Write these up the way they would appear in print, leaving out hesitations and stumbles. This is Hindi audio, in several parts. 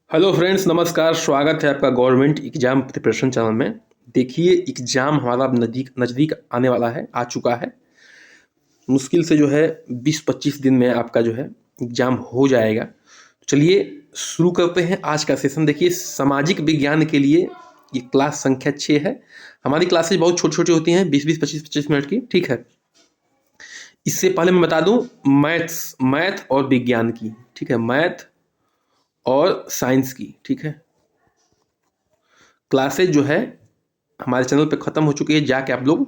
हेलो फ्रेंड्स, नमस्कार। स्वागत है आपका गवर्नमेंट एग्जाम प्रिपरेशन चैनल में। देखिए, एग्ज़ाम हमारा अब नज़दीक नज़दीक आने वाला है, आ चुका है। मुश्किल से जो है 20-25 दिन में आपका जो है एग्ज़ाम हो जाएगा। तो चलिए शुरू करते हैं आज का सेशन। देखिए, सामाजिक विज्ञान के लिए ये क्लास संख्या 6 है। हमारी क्लासेज बहुत छोटी-छोटी होती हैं, 20-20, 25-25 मिनट की, ठीक है। इससे पहले मैं बता दूँ, मैथ और विज्ञान की, ठीक है, मैथ और साइंस की, ठीक है, क्लासेज जो है हमारे चैनल पे ख़त्म हो चुकी है। जाके आप लोग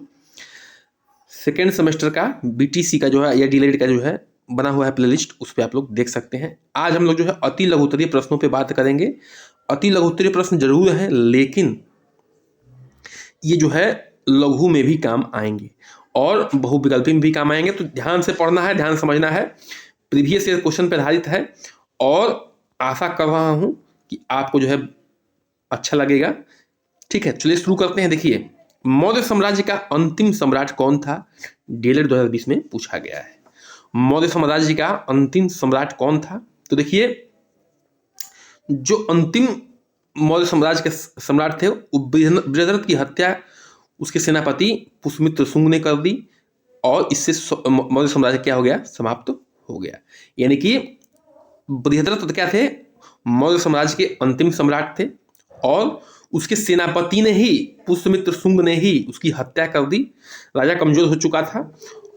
सेकेंड सेमेस्टर का बीटीसी का जो है या डीएलएड का जो है बना हुआ है प्लेलिस्ट, उस पर आप लोग देख सकते हैं। आज हम लोग जो है अति लघुत्तरीय प्रश्नों पे बात करेंगे। अति लघुत्तरीय प्रश्न जरूर हैं, लेकिन ये जो है लघु में भी काम आएंगे और बहुविकल्पी में भी काम आएंगे। तो ध्यान से पढ़ना है, ध्यान समझना है। प्रीवियस ईयर क्वेश्चन पर आधारित है और आशा कर रहा हूँ कि आपको जो है अच्छा लगेगा। ठीक है, चलिए शुरू करते हैं। देखिए, मौर्य साम्राज्य का अंतिम सम्राट कौन था? डीएलएड 2020 में पूछा गया है। मौर्य साम्राज्य का अंतिम सम्राट कौन था? तो देखिए, जो अंतिम मौर्य साम्राज्य के सम्राट थे वो बृहद्रथ की हत्या उसके सेनापति पुष्यमित्र शुंग ने कर दी और इससे मौर्य साम्राज्य क्या हो गया? समाप्त हो गया। यानी कि बृहद्रथ क्या थे? मौर्य साम्राज्य के अंतिम सम्राट थे और उसके सेनापति ने ही, पुष्यमित्र शुंग ने ही उसकी हत्या कर दी। राजा कमजोर हो चुका था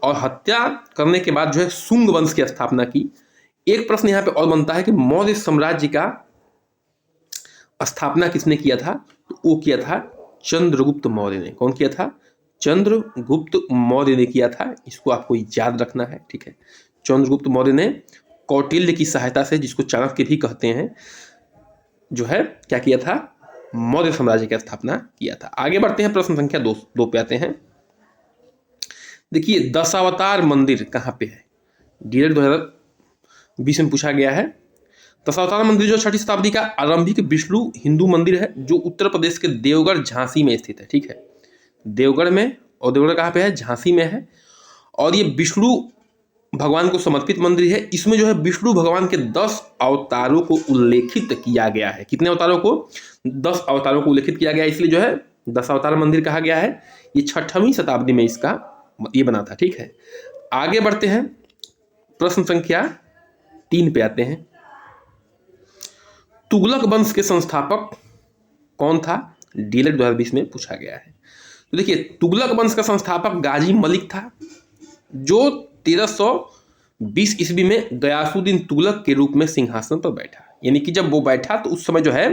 और हत्या करने के बाद जो है शुंग वंश की स्थापना की। एक प्रश्न यहाँ पे और बनता है कि मौर्य साम्राज्य का स्थापना किसने किया था? तो वो किया था चंद्रगुप्त मौर्य ने। कौन किया था? चंद्रगुप्त मौर्य ने किया था। इसको आपको याद रखना है, ठीक है। चंद्रगुप्त मौर्य ने कौटिल्य की सहायता से, जिसको चाणक्य भी कहते हैं, जो है क्या किया था? मौर्य साम्राज्य की स्थापना किया था। आगे बढ़ते हैं, प्रश्न संख्या 2 पे आते हैं। देखिए, दशावतार मंदिर कहाँ पे है? डीएलएड 2020 में पूछा गया है। दशावतार मंदिर जो 6वीं शताब्दी का आरंभिक विष्णु हिंदू मंदिर है, जो उत्तर प्रदेश के देवगढ़ झांसी में स्थित है, ठीक है। देवगढ़ में, और देवगढ़ कहाँ पे है? झांसी में है। और ये विष्णु भगवान को समर्पित मंदिर है। इसमें जो है विष्णु भगवान के 10 अवतारों को उल्लेखित किया गया है। कितने अवतारों को? 10 अवतारों को उल्लेखित किया गया है, इसलिए जो है 10 अवतार मंदिर कहा गया है। ये 6वीं शताब्दी में इसका ये बना था, ठीक है। आगे बढ़ते हैं, प्रश्न संख्या 3 पे आते हैं। तुगलक वंश के संस्थापक कौन था? डीएलएड 2020 में पूछा गया है। तो देखिए, तुगलक वंश का संस्थापक गाजी मलिक था, जो 1320 ईस्वी में गयासुद्दीन तुगलक के रूप में सिंहासन पर बैठा। यानी कि जब वो बैठा तो उस समय जो है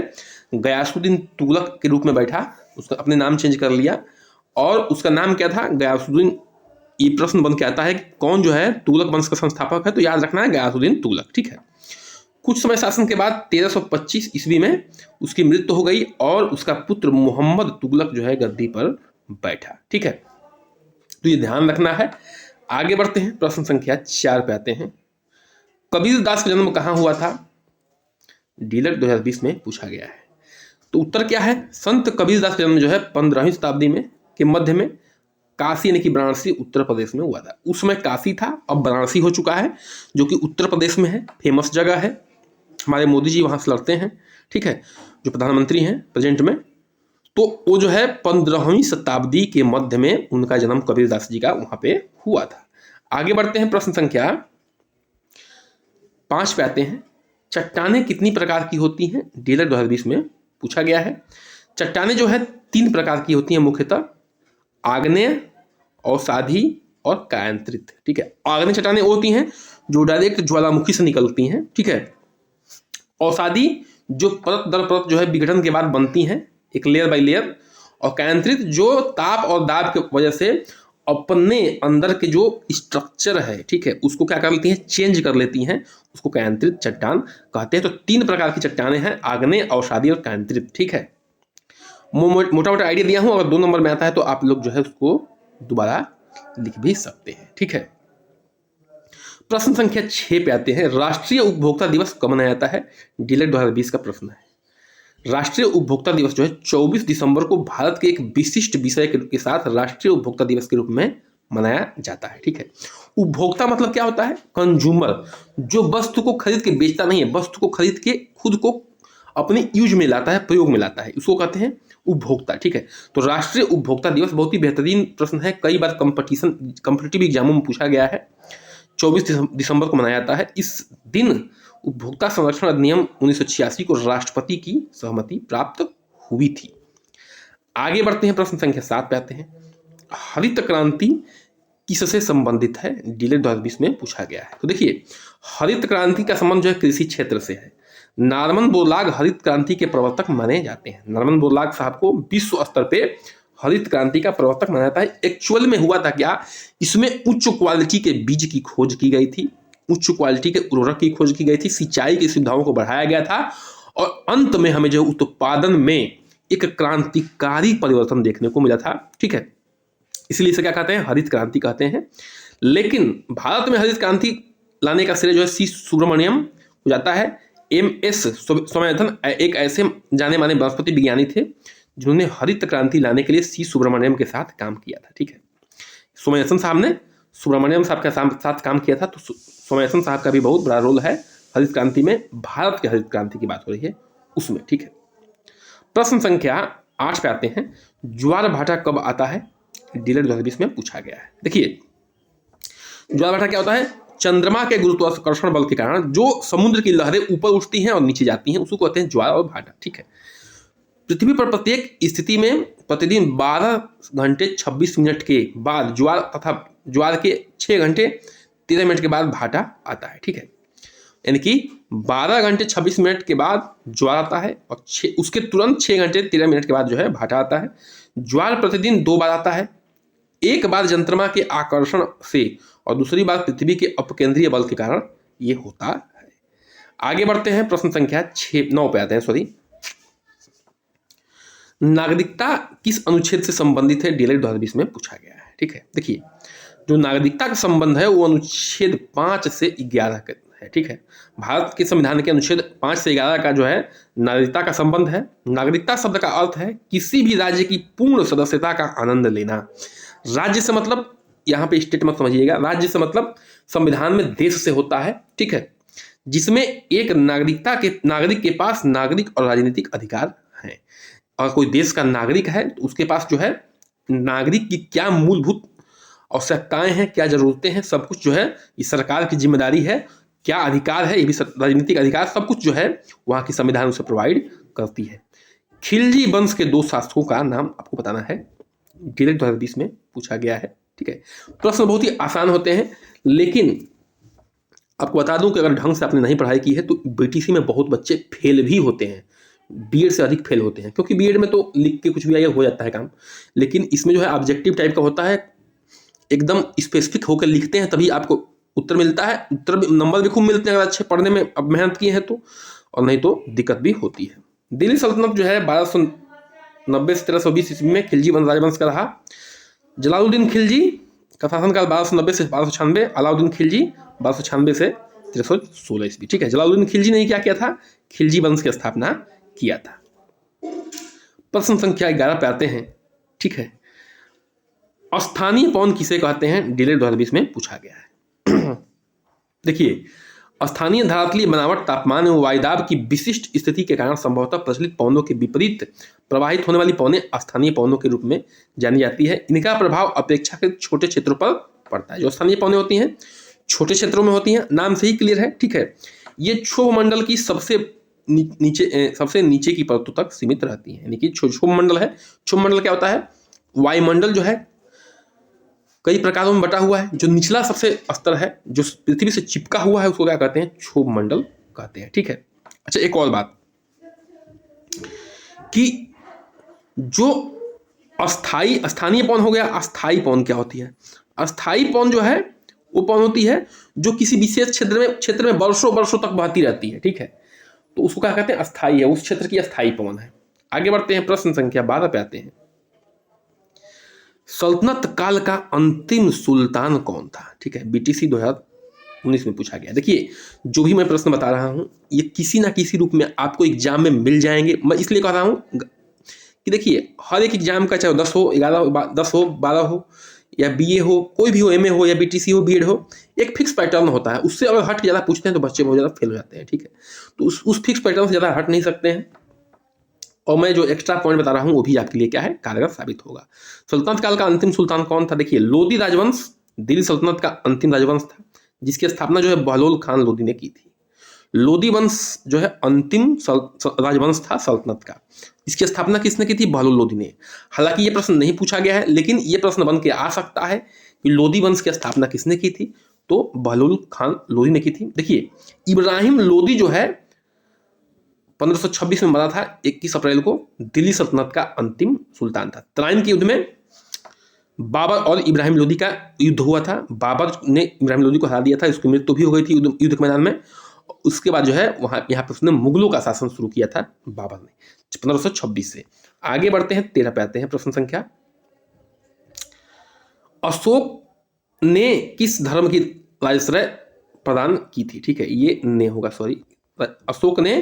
गयासुद्दीन तुगलक के रूप में बैठा। उसका अपने नाम चेंज कर लिया और उसका नाम क्या था? गयासुद्दीन। ये प्रश्न बन के आता है कि कौन जो है तुगलक वंश का संस्थापक है? तो याद रखना है गयासुद्दीन तुगलक, ठीक है। कुछ समय शासन के बाद 1325 ईस्वी में उसकी मृत्यु हो गई और उसका पुत्र मोहम्मद तुगलक जो है गद्दी पर बैठा, ठीक है। तो ये ध्यान रखना है। आगे बढ़ते हैं, प्रश्न संख्या 4 पे आते हैं। कबीरदास का जन्म कहाँ हुआ था? डीएलएड 2020 में पूछा गया है। तो उत्तर क्या है? संत कबीरदास का जन्म जो है 15वीं शताब्दी में के मध्य में काशी यानी कि वाराणसी उत्तर प्रदेश में हुआ था। उस समय काशी था, अब वाराणसी हो चुका है, जो कि उत्तर प्रदेश में है। फेमस जगह है, हमारे मोदी जी वहाँ से लड़ते हैं, ठीक है, जो प्रधानमंत्री हैं प्रेजेंट में। तो वो जो है 15वीं शताब्दी के मध्य में उनका जन्म कबीरदास जी का वहाँ पे हुआ था। आगे बढ़ते हैं, प्रश्न संख्या 5 पे आते हैं। चट्टानें कितनी प्रकार की होती हैं? डीएलएड 2020 में पूछा गया है। चट्टानें जो है 3 प्रकार की होती हैं मुख्यतः, आग्नेय, औषाधी और कायांतरित, ठीक है। आग्नेय चट्टानें होती हैं जो डायरेक्ट ज्वालामुखी से निकलती हैं, ठीक है। औषाधी जो परत दर परत जो है विघटन के बाद बनती हैं, एक लेयर बाय लेयर। और कायांतरित जो ताप और दाब की वजह से अपने अंदर के जो स्ट्रक्चर है, ठीक है, उसको क्या कर लेती हैं? चेंज कर लेती हैं। उसको कायांतरित चट्टान कहते हैं। तो 3 प्रकार की चट्टानें हैं, आग्नेय, औषाधी और कायांतरित, ठीक है। मोटा मोटा आइडिया दिया हूं, अगर 2 नंबर में आता है तो आप लोग जो है उसको दोबारा लिख भी सकते हैं, ठीक है। प्रश्न संख्या 6 पे आते हैं। राष्ट्रीय उपभोक्ता दिवस कब मनाया जाता है? डीएलएड 2020 का प्रश्न है। राष्ट्रीय उपभोक्ता दिवस जो है 24 दिसंबर को भारत के एक विशिष्ट विषय के साथ राष्ट्रीय उपभोक्ता दिवस के रूप में मनाया जाता है, ठीक है। उपभोक्ता मतलब क्या होता है? कंज्यूमर, जो वस्तु को खरीद के बेचता नहीं है, वस्तु को खरीद के खुद को अपने यूज में लाता है, प्रयोग में लाता है, उसको कहते हैं उपभोक्ता। ठीक है, तो राष्ट्रीय उपभोक्ता दिवस बहुत ही बेहतरीन प्रश्न है, कई बार कॉम्पिटिटिव एग्जामों में पूछा गया है। 24 दिसंबर को मनाया जाता है। इस दिन उपभोक्ता संरक्षण अधिनियम 1986 को राष्ट्रपति की सहमति प्राप्त हुई थी। आगे बढ़ते हैं, प्रश्न संख्या 7 पे आते हैं। हरित क्रांति किससे संबंधित है, डीएलएड 2020 में पूछा गया है। तो देखिए, हरित क्रांति का संबंध जो है कृषि क्षेत्र से है। नॉर्मन बोरलॉग हरित क्रांति के प्रवर्तक माने जाते हैं। नॉर्मन बोरलॉग साहब को विश्व स्तर पे हरित क्रांति का प्रवर्तक माना जाता है। एक्चुअल में हुआ था क्या, इसमें उच्च क्वालिटी के बीज की खोज की गई थी, उच्च क्वालिटी के उर्वरक की खोज की गई थी, सिंचाई की सुविधाओं को बढ़ाया गया था और अंत में हमें जो उत्पादन में एक क्रांतिकारी परिवर्तन देखने को मिला था। ठीक है, इसलिए इसे क्या कहते हैं, हरित क्रांति कहते हैं। लेकिन भारत में हरित क्रांति लाने का श्रेय जो है सी सुब्रमण्यम हो जाता है। MS स्वामीनाथन एक ऐसे जाने माने वनस्पति विज्ञानी थे जिन्होंने हरित क्रांति लाने के लिए सी सुब्रमण्यम के साथ काम किया था। ठीक है, स्वामीनाथन साहब ने सुब्रमण्यम साहब के साथ काम किया था, तो स्वामीनाथन साहब का भी बहुत बड़ा रोल है हरित क्रांति में। भारत के हरित क्रांति की बात हो रही है उसमें। ठीक है, प्रश्न संख्या 8 पे आते हैं। ज्वार भाटा कब आता है, डीएलएड 2020 में पूछा गया है। देखिए, ज्वार भाटा क्या होता है, चंद्रमा के गुरुत्वाकर्षण बल के कारण जो समुद्र की लहरें ऊपर उठती हैं और नीचे जाती हैं, उसको कहते हैं ज्वार और भाटा। ठीक है, पृथ्वी पर प्रत्येक स्थिति में प्रतिदिन 12 घंटे 26 मिनट के बाद ज्वार तथा ज्वार के 6 घंटे 13 मिनट के बाद भाटा आता है। ठीक है, यानी कि 12 घंटे 26 मिनट के बाद ज्वार आता है और उसके तुरंत 6 घंटे 13 मिनट के बाद जो है भाटा आता है। ज्वार प्रतिदिन 2 बार आता है, एक बार चंद्रमा के आकर्षण से और दूसरी बार पृथ्वी के अपकेंद्रीय बल के कारण ये होता है। आगे बढ़ते हैं, प्रश्न संख्या 9 पे आते हैं। नागरिकता किस अनुच्छेद से संबंधित है, डीएलएड 2020 में पूछा गया है। ठीक है, देखिए, जो नागरिकता का संबंध है वो अनुच्छेद 5 से 11 है। ठीक है, भारत के संविधान के अनुच्छेद 5 से 11 का जो है नागरिकता का संबंध है। नागरिकता शब्द का अर्थ है किसी भी राज्य की पूर्ण सदस्यता का आनंद लेना। राज्य से मतलब, यहाँ पे स्टेट मत समझिएगा, राज्य से मतलब संविधान में देश से होता है। ठीक है, जिसमें एक नागरिक के पास नागरिक और राजनीतिक अधिकार हैं। और कोई देश का नागरिक है तो उसके पास जो है नागरिक की क्या मूलभूत आवश्यकताएं हैं, क्या जरूरतें हैं, सब कुछ जो है ये सरकार की जिम्मेदारी है। क्या अधिकार है, ये भी राजनीतिक अधिकार, सब कुछ जो है वहाँ की संविधान उसे प्रोवाइड करती है। खिलजी वंश के 2 शासकों का नाम आपको बताना है, डीएलएड 2020 में पूछा गया है। ठीक है, प्रश्न बहुत ही आसान होते हैं, लेकिन आपको बता दूं कि अगर ढंग से आपने नहीं पढ़ाई की है तो बीटीसी में बहुत बच्चे फेल भी होते हैं, बीएड से अधिक फेल होते हैं, क्योंकि बीएड में तो लिख के कुछ भी आया हो जाता है काम, लेकिन इसमें जो है ऑब्जेक्टिव टाइप का होता है, एकदम स्पेसिफिक होकर लिखते हैं तभी आपको उत्तर मिलता है। उत्तर नंबर भी खूब मिलते हैं अगर अच्छे पढ़ने में अब मेहनत किए हैं तो, और नहीं तो दिक्कत भी होती है। दिल्ली सल्तनत जो है 1290 से 1320 ईस्वी में खिलजी राजवंश का रहा। जलालुद्दीन खिलजी का शासनकाल 1290 से 1296, अलाउद्दीन खिलजी 1296 से 1316 ईस्वी। ठीक है, जलालुद्दीन खिलजी ने क्या किया था, खिलजी वंश की स्थापना किया था। प्रश्न संख्या 11 पे आते हैं। ठीक है, स्थानीय पवन किसे कहते हैं, डीएलएड 2020 में पूछा गया है। देखिए, स्थानीय धरातलीय बनावट, तापमान एवं वायुदाब की विशिष्ट स्थिति के कारण संभवतः प्रचलित पवनों के विपरीत प्रवाहित होने वाली पवनें स्थानीय पवनों के रूप में जानी जाती है। इनका प्रभाव अपेक्षाकृत छोटे क्षेत्रों पर पड़ता है। जो स्थानीय पवनें होती हैं छोटे क्षेत्रों में होती हैं, नाम से ही क्लियर है। ठीक है, ये क्षोभ मंडल की सबसे नीचे की परतों तक सीमित रहती है, यानी कि क्षोभ मंडल है। क्षोभ मंडल क्या होता है, वायुमंडल जो है कई प्रकारों में बटा हुआ है, जो निचला सबसे स्तर है जो पृथ्वी से चिपका हुआ है उसको क्या कहते हैं, क्षोभ मंडल कहते हैं। ठीक है, अच्छा एक और बात कि जो स्थानीय पवन हो गया, अस्थायी पवन क्या होती है। अस्थायी पवन जो है वो पवन होती है जो किसी विशेष क्षेत्र में वर्षों तक बहती रहती है। ठीक है, तो उसको क्या कहते हैं, अस्थायी है, उस क्षेत्र की अस्थायी पवन है। आगे बढ़ते हैं, प्रश्न संख्या 12 पे आते हैं। सल्तनत काल का अंतिम सुल्तान कौन था। ठीक है, बीटीसी 2019 में पूछा गया। देखिए, जो भी मैं प्रश्न बता रहा हूं ये किसी ना किसी रूप में आपको एग्जाम में मिल जाएंगे। मैं इसलिए कह रहा हूं कि देखिए, हर एक एग्जाम का चाहे 10 हो 11 हो 10 हो 12 हो या बीए हो, कोई भी हो, एमए हो या बीटीसी हो, बीएड हो, एक फिक्स पैटर्न होता है, उससे अगर हट के ज़्यादा पूछते हैं तो बच्चे बहुत ज़्यादा फेल हो जाते हैं, ठीक है। तो उस फिक्स पैटर्न से ज़्यादा हट नहीं सकते हैं, और मैं जो एक्स्ट्रा पॉइंट बता रहा हूँ वो भी आपके लिए क्या है, कारगर साबित होगा। सल्तनत काल का अंतिम सुल्तान कौन था? देखिए, लोदी राजवंश दिल्ली सल्तनत का अंतिम राजवंश था, जिसकी स्थापना जो है बहलोल खान लोदी ने की थी। लोदी वंश जो है अंतिम राजवंश था सल्तनत का, इसकी स्थापना किसने की थी? बहलोल लोदी ने। हालांकि ये प्रश्न नहीं पूछा गया है, लेकिन ये प्रश्न बन के आ सकता है कि लोदी वंश की स्थापना किसने की थी, तो बहलोल खान लोदी ने की थी। देखिए, इब्राहिम लोदी जो है 1526 में मरा था, 21 अप्रैल को, दिल्ली सल्तनत का अंतिम सुल्तान था। तराइन के युद्ध में बाबर और इब्राहिम लोदी का युद्ध हुआ था, बाबर ने इब्राहिम लोदी को हरा दिया था, इसकी मृत्यु भी हो गई थी युद्ध के मैदान में। उसके बाद जो है वहाँ यहाँ पर उसने मुगलों का शासन शुरू किया था बाबर ने 1526 से। आगे बढ़ते हैं, 13 पे आते हैं प्रश्न संख्या। अशोक ने किस धर्म की राजाश्रय प्रदान की थी? ठीक है, ये ने होगा, सॉरी। अशोक ने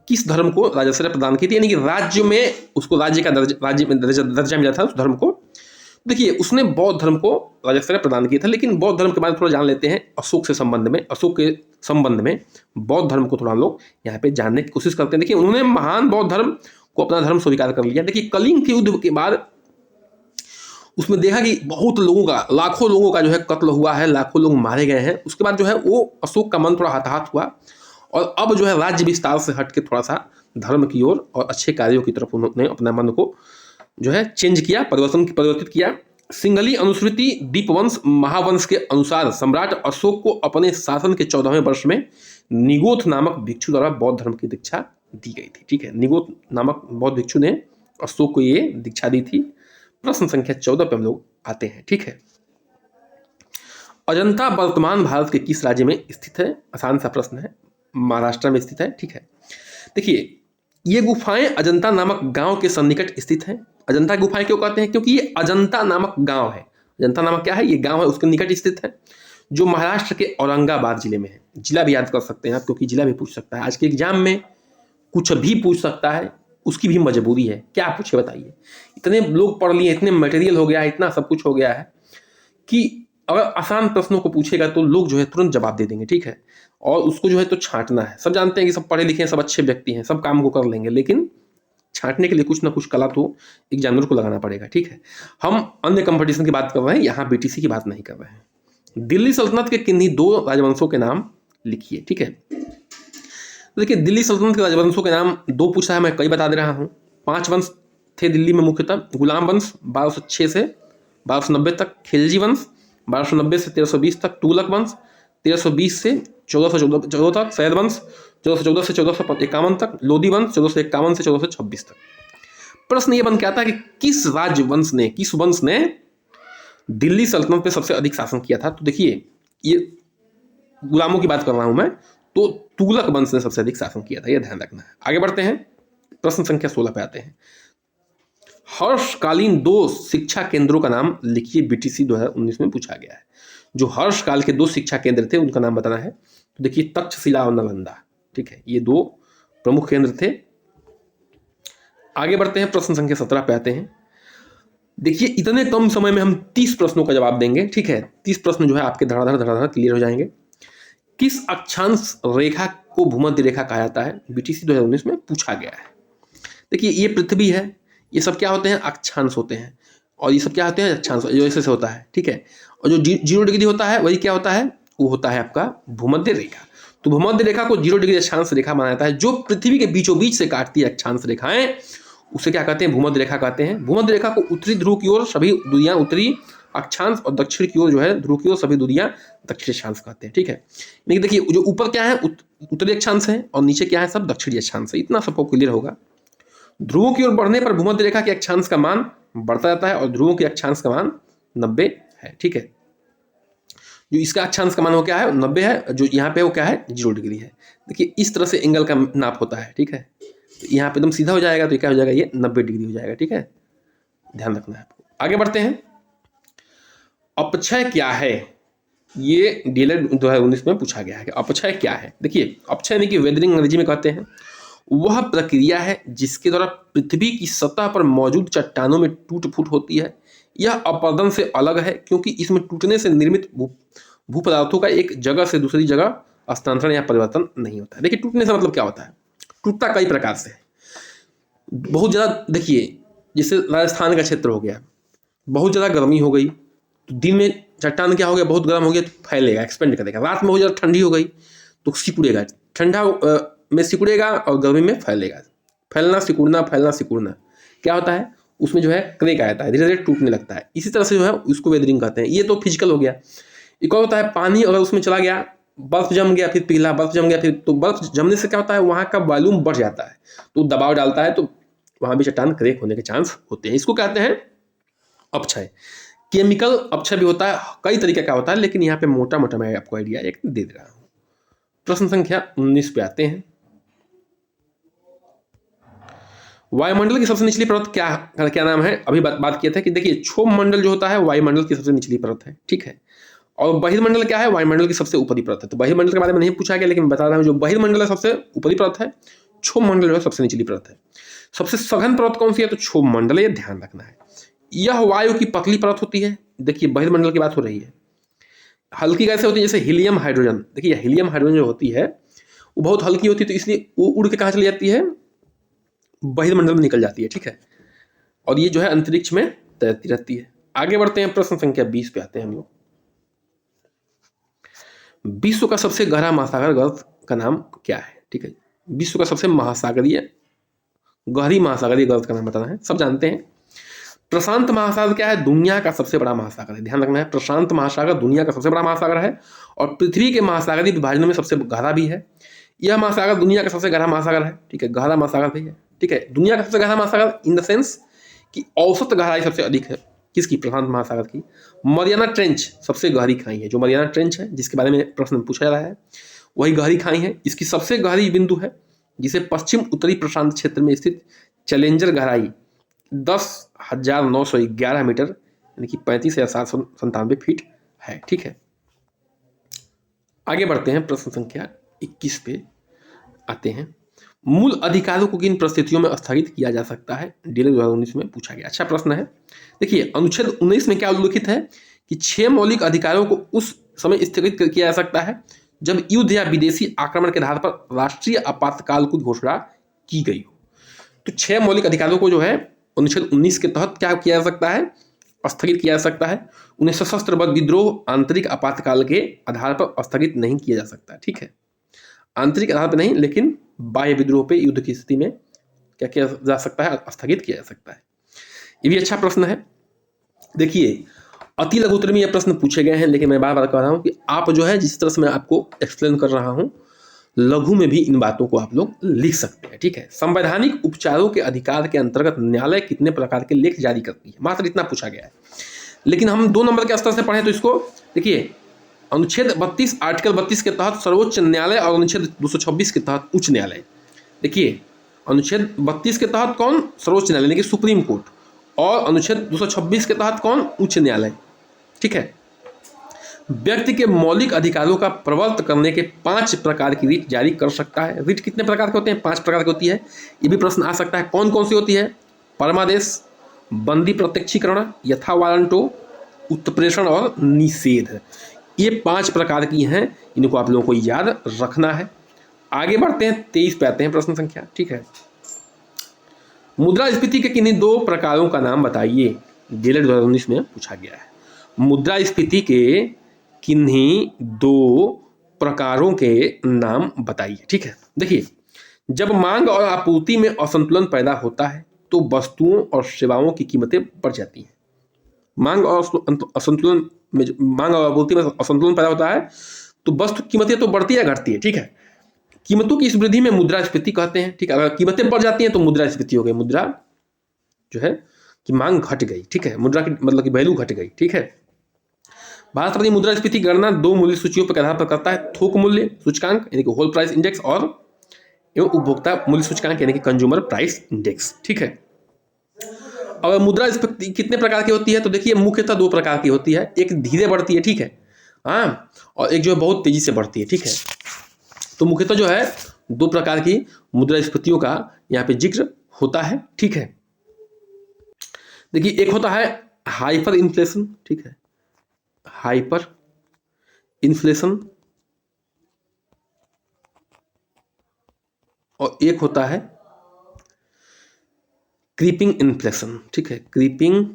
किस धर्म को राजाश्रय प्रदान की थी, यानी कि राज्य में उसको राज्य में दर्जा मिला था उस धर्म को। देखिए, उसने बौद्ध धर्म को राजाश्रय प्रदान किया था, लेकिन बौद्ध धर्म के बारे में थोड़ा जान लेते हैं। अशोक के संबंध में बौद्ध धर्म को थोड़ा हम लोग यहाँ पे जानने की कोशिश करते हैं। देखिए, उन्होंने महान बौद्ध धर्म को अपना धर्म स्वीकार कर लिया। देखिए, कलिंग के युद्ध के बाद उसमें देखा कि बहुत लोगों का, लाखों लोगों का जो है कत्ल हुआ है, लाखों लोग मारे गए हैं। उसके बाद जो है वो अशोक का मन थोड़ा हताहत हुआ, और अब जो है राज्य विस्तार से हट के थोड़ा सा धर्म की ओर और अच्छे कार्यों की तरफ उन्होंने अपना मन को जो है चेंज किया, परिवर्तित किया। सिंघली अनुश्रुति दीपवंश महावंश के अनुसार सम्राट अशोक को अपने शासन के 14वें वर्ष में निगोथ नामक भिक्षु द्वारा बौद्ध धर्म की दीक्षा दी गई थी। ठीक है, निगोथ नामक बौद्ध भिक्षु ने अशोक को ये दीक्षा दी थी। प्रश्न संख्या 14 पे हम लोग आते हैं। ठीक है, अजंता वर्तमान भारत के किस राज्य में स्थित है? आसान सा प्रश्न है, महाराष्ट्र में स्थित है। ठीक है, देखिए, ये गुफाएं अजंता नामक गांव के सन्निकट स्थित हैं। अजंता गुफाएं क्यों कहते हैं? क्योंकि ये अजंता नामक गांव है। अजंता नामक क्या है? ये गांव है, उसके निकट स्थित है, जो महाराष्ट्र के औरंगाबाद जिले में है। जिला भी याद कर सकते हैं आप, क्योंकि जिला भी पूछ सकता है। आज के एग्जाम में कुछ भी पूछ सकता है, उसकी भी मजबूरी है। क्या पूछे बताइए? इतने लोग पढ़ लिए, इतने मटेरियल हो गया है, इतना सब कुछ हो गया है कि अगर आसान प्रश्नों को पूछेगा तो लोग जो है तुरंत जवाब दे देंगे। ठीक है, और उसको जो है तो छांटना है। सब जानते हैं कि सब पढ़े लिखे हैं, सब अच्छे व्यक्ति हैं, सब काम को कर लेंगे, लेकिन छांटने के लिए कुछ ना कुछ कला तो एग्जामिनर को लगाना पड़ेगा। ठीक है, हम अन्य कंपटीशन की बात कर रहे हैं, यहाँ बीटीसी की बात नहीं कर रहे हैं। दिल्ली सल्तनत के किन्हीं 2 राजवंशों के नाम लिखिए। ठीक है, देखिए, दिल्ली सल्तनत के राजवंशों के नाम 2 पूछा है, मैं कई बता दे रहा हूँ। 5 वंश थे दिल्ली में मुख्यतः। गुलाम वंश 1206 से 1290 तक, खिलजी वंश 1290 से 1320 तक, तुगलक वंश 1320 से 1414 तक, सैयद वंश 1414 से 1451 तक, लोदी वंश 1451 से 1426 तक। प्रश्न ये बन के आता है कि किस वंश ने दिल्ली सल्तनत पे सबसे अधिक शासन किया था? तो देखिए, ये गुलामों की बात कर रहा हूं मैं, तो तुगलक वंश ने सबसे अधिक शासन किया था, यह ध्यान रखना है। आगे बढ़ते हैं, प्रश्न संख्या 16 पे आते हैं। हर्षकालीन 2 शिक्षा केंद्रों का नाम लिखिए। बीटीसी 2019 में पूछा गया है। जो हर्षकाल के 2 शिक्षा केंद्र थे उनका नाम बताना है। तो देखिए, तक्षशिला और नालंदा। ठीक है, ये 2 प्रमुख केंद्र थे। आगे बढ़ते हैं, प्रश्न संख्या 17 पे आते हैं। देखिए, इतने कम समय में हम 30 प्रश्नों का जवाब देंगे। ठीक है, 30 प्रश्न जो है आपके धड़ाधड़ क्लियर हो जाएंगे। किस अक्षांश रेखा को भूमध्य रेखा कहा जाता है? बीटीसी 2019 में पूछा गया है। देखिए, ये पृथ्वी है, ये सब क्या होते हैं? अक्षांश होते हैं। और ये सब क्या होते हैं? अक्षांश, जो ऐसे होता है। ठीक है, और जो 0 डिग्री होता है वही क्या होता है? वो होता है आपका भूमध्य रेखा। तो भूमध्य रेखा को 0 डिग्री अक्षांश रेखा माना जाता है। जो पृथ्वी के बीचों बीच से काटती है अक्षांश रेखाएं, उसे क्या कहते हैं? भूमध्य रेखा कहते हैं। भूमध्य रेखा को उत्तरी ध्रुव की ओर सभी दूरियां उत्तरी अक्षांश, और दक्षिण की ओर जो है ध्रुव की ओर सभी दूरियां दक्षिणी अक्षांश कहते हैं। ठीक है, लेकिन देखिए, जो ऊपर क्या है उत्तरी अक्षांश है, और नीचे क्या है? सब दक्षिणी अक्षांश है। इतना सबको क्लियर होगा। ध्रुवों की ओर बढ़ने पर भूमध्य रेखा के अक्षांश का मान बढ़ता जाता है, और ध्रुवों के अक्षांश का मान 90 है। ठीक है, जो इसका अक्षांश का मान वो क्या है? 90 है। जो यहाँ पे वो क्या है? 0 डिग्री है। देखिए, इस तरह से एंगल का नाप होता है। ठीक है, तो यहाँ पे एकदम सीधा हो जाएगा, तो क्या हो जाएगा? ये 90 डिग्री हो जाएगा। ठीक है, ध्यान रखना है आपको। आगे बढ़ते हैं। अपक्षय क्या है? ये डीएलएड 2019 में पूछा गया है कि अपक्षय क्या है। देखिए, अपक्षय में कि वेदरिंग अंग्रेजी में कहते हैं, वह प्रक्रिया है जिसके द्वारा पृथ्वी की सतह पर मौजूद चट्टानों में टूट फूट होती है। यह अपरदन से अलग है, क्योंकि इसमें टूटने से निर्मित भू पदार्थों का एक जगह से दूसरी जगह स्थानांतरण या परिवर्तन नहीं होता है। देखिए टूटने से मतलब क्या होता है, टूटता कई प्रकार से है। बहुत ज़्यादा देखिए, जैसे राजस्थान का क्षेत्र हो गया, बहुत ज़्यादा गर्मी हो गई तो दिन में चट्टान क्या हो गया, बहुत गर्म हो गया तो फैलेगा, एक्सपेंड करेगा। रात में बहुत ज़्यादा ठंडी हो गई तो सिकुड़ेगा, ठंडा में सिकुड़ेगा और गर्मी में फैलेगा। फैलना सिकुड़ना, फैलना सिकुड़ना क्या होता है, उसमें जो है क्रेक आ जाता है, धीरे धीरे टूटने लगता है। इसी तरह से जो है उसको वेदरिंग कहते हैं। ये तो फिजिकल हो गया। एक और होता है पानी अगर उसमें चला गया, बर्फ जम गया, फिर पिघला, बर्फ जम गया, फिर तो बर्फ जमने से क्या होता है, वहाँ का वॉल्यूम बढ़ जाता है तो दबाव डालता है, तो वहाँ भी चट्टान क्रेक होने के चांस होते हैं। इसको कहते हैं अपक्षय। केमिकल अपक्षय भी होता है, कई तरीके का होता है, लेकिन यहाँ पे मोटा मोटा मैं आपको आइडिया एक दे दे रहा हूँ। प्रश्न संख्या 19 पे आते हैं। वायुमंडल की सबसे निचली परत क्या नाम है? अभी बात किया था कि देखिए क्षोभ मंडल जो होता है वायुमंडल की सबसे निचली परत है, ठीक है। और बहिर्मंडल क्या है? वायुमंडल की सबसे ऊपरी परत है। तो बहिर्मंडल के बारे में नहीं पूछा गया, लेकिन बता रहा हूँ, जो बहिर्मंडल है सबसे ऊपरी परत है, क्षोभ मंडल जो है सबसे निचली परत है। सबसे सघन परत कौन सी है? तो क्षोभ मंडल, ये ध्यान रखना है। यह वायु की पतली परत होती है। देखिए बहिर्मंडल की बात हो रही है। हल्की कैसे होती है? जैसे हीलियम हाइड्रोजन। देखिए हीलियम हाइड्रोजन जो होती है वो बहुत हल्की होती है, तो इसलिए वो उड़ के कहाँ चली जाती है? बहिर्मंडल में निकल जाती है, ठीक है। और ये जो है अंतरिक्ष में तैरती रहती है। आगे बढ़ते हैं, प्रश्न संख्या 20 पे आते हैं हम लोग। विश्व का सबसे गहरा महासागर गर्त का नाम क्या है? ठीक है, विश्व का सबसे महासागरीय गहरी महासागरीय गर्त का नाम बताना है, सब जानते हैं। प्रशांत महासागर क्या है? दुनिया का सबसे बड़ा महासागर है, ध्यान रखना है। प्रशांत महासागर दुनिया का सबसे बड़ा महासागर है और पृथ्वी के महासागरीय विभाजनों में सबसे गहरा भी है। यह महासागर दुनिया का सबसे गहरा महासागर है, ठीक है, गहरा महासागर भी है, ठीक है। दुनिया का सबसे गहरा महासागर इन द सेंस कि औसत गहराई सबसे अधिक है किसकी? प्रशांत महासागर की। मरियाना ट्रेंच सबसे गहरी खाई है, जो मरियाना ट्रेंच है जिसके बारे में प्रश्न पूछा जा रहा है, वही गहरी खाई है। इसकी सबसे गहरी बिंदु है जिसे पश्चिम उत्तरी प्रशांत क्षेत्र में स्थित चैलेंजर गहराई 10,911 मीटर यानी कि 35,797 फीट है, ठीक है। आगे बढ़ते हैं, प्रश्न संख्या 21 पे आते हैं। मूल अधिकारों को किन परिस्थितियों में स्थगित किया जा सकता है? डीएलएड 2019 में पूछा गया, अच्छा प्रश्न है। देखिए अनुच्छेद 19 में क्या उल्लिखित है कि 6 मौलिक अधिकारों को उस समय स्थगित किया जा सकता है जब युद्ध या विदेशी आक्रमण के आधार पर राष्ट्रीय आपातकाल की घोषणा की गई हो। तो 6 मौलिक अधिकारों को जो है अनुच्छेद 19 के तहत क्या किया जा सकता है? स्थगित किया जा सकता है। उन्हें सशस्त्र बल विद्रोह आंतरिक आपातकाल के आधार पर स्थगित नहीं किया जा सकता, ठीक है। आंतरिक आधार पर नहीं, लेकिन बाह्य विद्रोह पे युद्ध की स्थिति में क्या किया जा सकता है? स्थगित किया जा सकता है। ये भी अच्छा प्रश्न है। देखिए अति लघु उत्तर में ये प्रश्न पूछे गए हैं, लेकिन मैं बार बार कह रहा हूँ कि आप जो है जिस तरह से मैं आपको एक्सप्लेन कर रहा हूँ, लघु में भी इन बातों को आप लोग लिख सकते हैं, ठीक है। संवैधानिक उपचारों के अधिकार के अंतर्गत न्यायालय कितने प्रकार के लेख जारी करती है? मात्र इतना पूछा गया है, लेकिन हम 2 नंबर के स्तर से पढ़ें तो इसको देखिए, अनुच्छेद 32 आर्टिकल 32 के तहत सर्वोच्च न्यायालय और अनुच्छेद 226 के तहत उच्च न्यायालय। देखिए अनुच्छेद 32 के तहत कौन? सर्वोच्च न्यायालय यानी कि सुप्रीम कोर्ट, और अनुच्छेद 226 के तहत कौन? उच्च न्यायालय, ठीक है। व्यक्ति के मौलिक अधिकारों का प्रवर्त करने के 5 प्रकार की रीट जारी कर सकता है। रीट कितने प्रकार के होते हैं? 5 प्रकार की होती है। ये भी प्रश्न आ सकता है, कौन कौन सी होती है? परमादेश, बंदी प्रत्यक्षीकरण, यथा वारंटो, उत्प्रेषण और निषेध। ये 5 प्रकार की हैं, इनको आप लोगों को याद रखना है। आगे बढ़ते हैं, 23 पे आते हैं प्रश्न संख्या, ठीक है। मुद्रास्फीति के किन्हीं 2 प्रकारों का नाम बताइए, डीएलएड 2019 में पूछा गया है। मुद्रास्फीति के किन्हीं 2 प्रकारों के नाम बताइए, ठीक है। देखिए जब मांग और आपूर्ति में असंतुलन पैदा होता है तो वस्तुओं और सेवाओं की कीमतें बढ़ जाती हैं। मांग और असंतुलन में, मांग और आपूर्ति में असंतुलन पैदा होता है तो वस्तु कीमतें तो बढ़ती है घटती है, ठीक है। कीमतों की इस वृद्धि में मुद्रास्फीति कहते हैं, ठीक है। अगर कीमतें बढ़ जाती हैं तो मुद्रास्फीति हो गई। मुद्रा जो है कि मांग घट गई, ठीक है, मुद्रा की मतलब कि वैल्यू घट गई, ठीक है। भारत सरकार मुद्रास्फीति की गणना 2 मूल्य सूचियों पर आधार पर करता है, थोक मूल्य सूचकांक यानी कि होल प्राइस इंडेक्स और एवं उपभोक्ता मूल्य सूचकांक यानी कि कंज्यूमर प्राइस इंडेक्स, ठीक है। और मुद्रास्फीति कितने प्रकार की होती है? तो देखिए मुख्यतः 2 प्रकार की होती है, एक धीरे बढ़ती है, ठीक है, हाँ, और एक जो है बहुत तेजी से बढ़ती है, ठीक है। तो मुख्यतः जो है 2 प्रकार की मुद्रास्फीतियों का यहाँ पे जिक्र होता है, ठीक है। देखिए एक होता है हाइपर इन्फ्लेशन, ठीक है, हाइपर इन्फ्लेशन और एक होता है क्रीपिंग इन्फ्लेशन। ठीक है, क्रीपिंग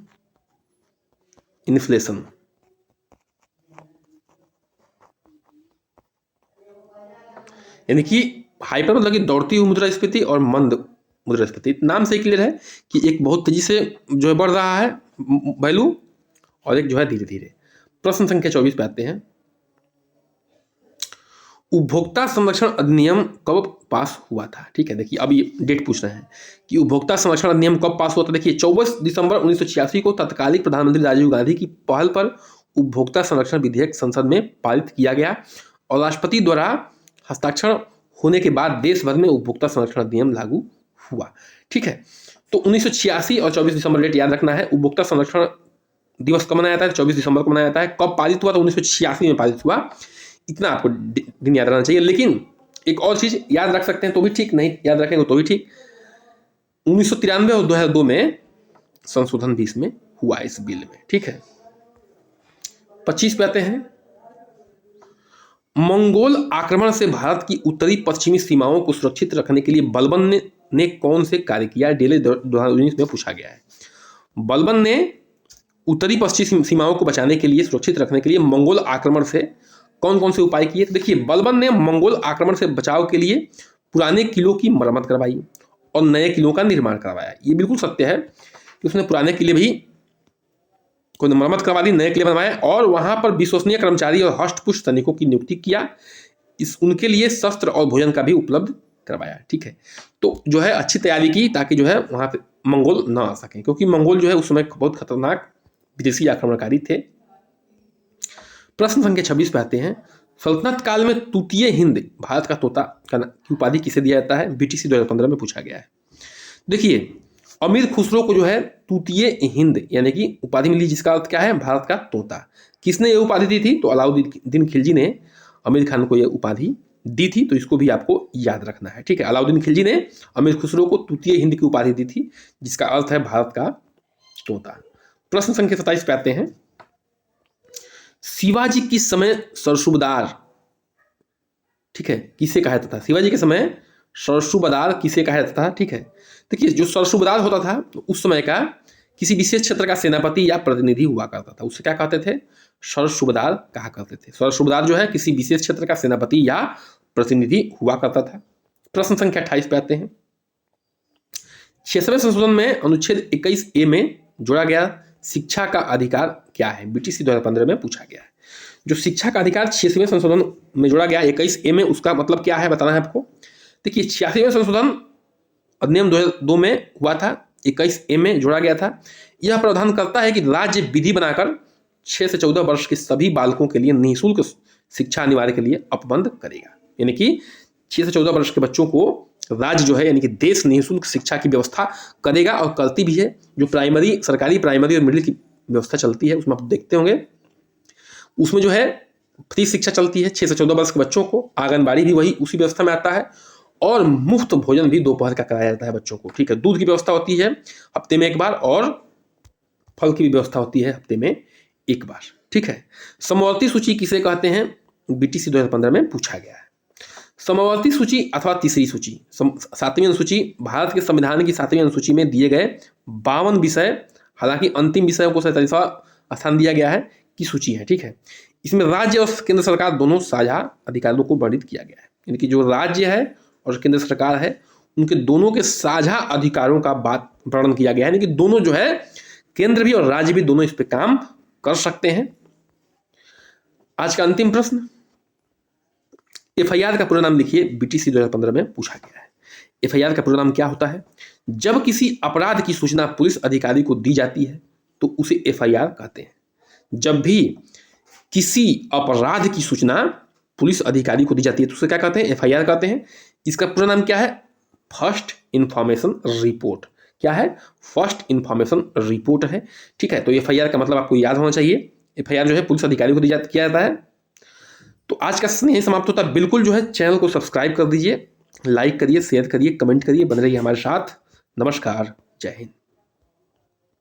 इन्फ्लेशन। यानी कि हाइपर मतलब कि दौड़ती हुई मुद्रास्फीति और मंद मुद्रास्फीति। नाम से क्लियर है कि एक बहुत तेजी से जो है बढ़ रहा है वैल्यू और एक जो है धीरे धीरे। प्रश्न संख्या 24 पे आते हैं। उपभोक्ता संरक्षण अधिनियम कब पास हुआ था? ठीक है, देखिए अब ये डेट पूछ रहे हैं कि उपभोक्ता संरक्षण अधिनियम कब पास हुआ था। देखिए 24 दिसंबर 1986 को तत्कालीन प्रधानमंत्री राजीव गांधी की पहल पर उपभोक्ता संरक्षण विधेयक संसद में पारित किया गया और राष्ट्रपति द्वारा हस्ताक्षर होने के बाद देश भर में उपभोक्ता संरक्षण अधिनियम लागू हुआ। ठीक है, तो 1986 और 24 दिसंबर डेट याद रखना है। उपभोक्ता संरक्षण दिवस कब मनाया जाता है? 24 दिसंबर को मनाया जाता है। कब पारित हुआ? तो 1986 में पारित हुआ। इतना आपको दिन याद रहना चाहिए। लेकिन एक और चीज याद रख सकते हैं तो भी ठीक, नहीं याद रखेंगे तो भी ठीक। 1993 और 2002 में संशोधन भी इसमें हुआ इस बिल में। ठीक है, 25 पे आते हैं। मंगोल आक्रमण से भारत की उत्तरी पश्चिमी सीमाओं को सुरक्षित रखने के लिए बलबन ने कौन से कार्य किया? डेली 2019 में पूछा गया है। बलबन ने उत्तरी पश्चिमी सीमाओं को बचाने के लिए, सुरक्षित रखने के लिए मंगोल आक्रमण से कौन कौन से उपाय किए? तो देखिए बलबन ने मंगोल आक्रमण से बचाव के लिए पुराने किलों की मरम्मत करवाई और नए किलों का निर्माण करवाया। ये बिल्कुल सत्य है कि उसने पुराने किले भी को मरम्मत करवा दी, नए किले बनवाए और वहां पर विश्वसनीय कर्मचारी और हष्टपुष्ट सैनिकों की नियुक्ति किया। उनके लिए शस्त्र और भोजन का भी उपलब्ध करवाया। ठीक है, तो जो है अच्छी तैयारी की ताकि जो है वहां पे मंगोल ना आ सके, क्योंकि मंगोल जो है उस समय बहुत खतरनाक विदेशी आक्रमणकारी थे। प्रश्न संख्या 26 पे आते हैं। सल्तनत काल में तूतीय हिंद, भारत का तोता का उपाधि किसे दिया जाता है? बीटीसी 2015 में पूछा गया है। देखिए अमीर खुसरो को जो है तूतीय हिंद यानी कि उपाधि मिली, जिसका अर्थ क्या है? भारत का तोता। किसने ये उपाधि दी थी? तो अलाउद्दीन खिलजी ने अमीर खान को यह उपाधि दी थी, तो इसको भी आपको याद रखना है। ठीक है, अलाउद्दीन खिलजी ने अमीर खुसरो को तूतीय हिंद की उपाधि दी थी, जिसका अर्थ है भारत का तोता। प्रश्न संख्या 27 पे आते हैं। शिवाजी किस समय सरसुबदार, ठीक है, किसे कहा जाता था? शिवाजी के समय सरसुबदार किसे कहा जाता था? ठीक है, देखिए जो सरसुबदार होता था उस समय का किसी विशेष क्षेत्र का सेनापति या प्रतिनिधि हुआ करता था, उससे क्या कहते थे? सरसुबदार कहा करते थे। सरसुबदार जो है किसी विशेष क्षेत्र का सेनापति या प्रतिनिधि हुआ करता था। प्रश्न संख्या 28 पे आते हैं। 6वें संशोधन में अनुच्छेद 21A में जोड़ा गया शिक्षा का अधिकार क्या है? बीटीसी 2015 में पूछा गया है। जो शिक्षा का अधिकार 6वें संशोधन में जोड़ा गया 21A में, उसका मतलब क्या है बताना है आपको। देखिए 86वें संशोधन अधिनियम 2002 में हुआ था, 21A में जोड़ा गया था। यह प्रावधान करता है कि राज्य विधि बनाकर 6 से 14 वर्ष के सभी बालकों के लिए निःशुल्क शिक्षा अनिवार्य के लिए अपबंध करेगा। यानी कि 6 से 14 वर्ष के बच्चों को राज्य जो है यानी कि देश निःशुल्क शिक्षा की व्यवस्था करेगा और करती भी है। जो प्राइमरी, सरकारी प्राइमरी और मिडिल की व्यवस्था चलती है उसमें आप देखते होंगे, उसमें जो है फ्री शिक्षा चलती है 6 से 14 वर्ष के बच्चों को। आंगनबाड़ी भी वही उसी व्यवस्था में आता है और मुफ्त भोजन भी दोपहर का कराया जाता है बच्चों को। ठीक है, दूध की व्यवस्था होती है हफ्ते में एक बार और फल की भी व्यवस्था होती है हफ्ते में एक बार। ठीक है, समवर्ती सूची किसे कहते हैं? बीटीसी 2015 में पूछा गया है। समवर्ती सूची अथवा तीसरी सूची, 7वीं अनुसूची, भारत के संविधान की 7वीं अनुसूची में दिए गए 52 विषय, हालांकि अंतिम विषयों को 47वां स्थान दिया गया है, की सूची है। ठीक है, इसमें राज्य और केंद्र सरकार दोनों साझा अधिकारों को वर्णित किया गया है। यानी कि जो राज्य है और केंद्र सरकार है उनके दोनों के साझा अधिकारों का बात वर्णन किया गया है। यानी कि दोनों जो है केंद्र भी और राज्य भी दोनों इस पे काम कर सकते हैं। आज का अंतिम प्रश्न, एफआईआर का पूरा नाम लिखिए। बीटीसी 2015 में पूछा गया है। एफआईआर का पूरा नाम क्या होता है? जब किसी अपराध की सूचना पुलिस अधिकारी को दी जाती है तो उसे एफआईआर कहते हैं। जब भी किसी अपराध की सूचना पुलिस अधिकारी को दी जाती है तो उसे क्या कहते हैं? एफआईआर कहते हैं। इसका पूरा नाम क्या है? First information report. क्या है? फर्स्ट इंफॉर्मेशन रिपोर्ट है। ठीक है, तो एफआईआर का मतलब आपको याद होना चाहिए। एफआईआर जो है पुलिस अधिकारी को किया जाता है। तो आज का स्नेह समाप्त होता है। बिल्कुल जो है चैनल को सब्सक्राइब कर दीजिए, लाइक करिए, शेयर करिए, कमेंट करिए, बने रहिए हमारे साथ। नमस्कार, जय हिंद।